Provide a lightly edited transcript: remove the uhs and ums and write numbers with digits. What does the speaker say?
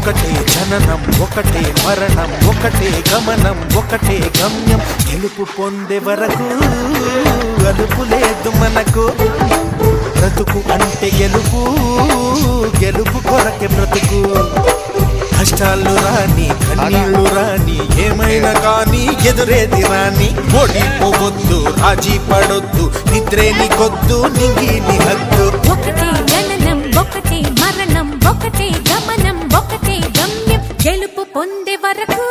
ఒకటే జననం ఒకటే మరణం ఒకటే గమనం ఒకటే గమ్యం గెలుపు పొందే వరకు అలుపు లేదు మనకు బ్రతుకు అంటే గెలుపు గెలుపు కొరకే బ్రతుకు కష్టాలు రాని కన్నీళ్లు రాని ఏమైనా కానీ ఎదురేది రాని ఓడిపోవద్దు రాజీ పడొద్దు నిద్రేని కొద్దు నింగిని హద్దు ఒకటే జననం ఒకటే మరణం ఒకటే గమనం ఒకటే గమ్యం గెలుపు పొందే వరకు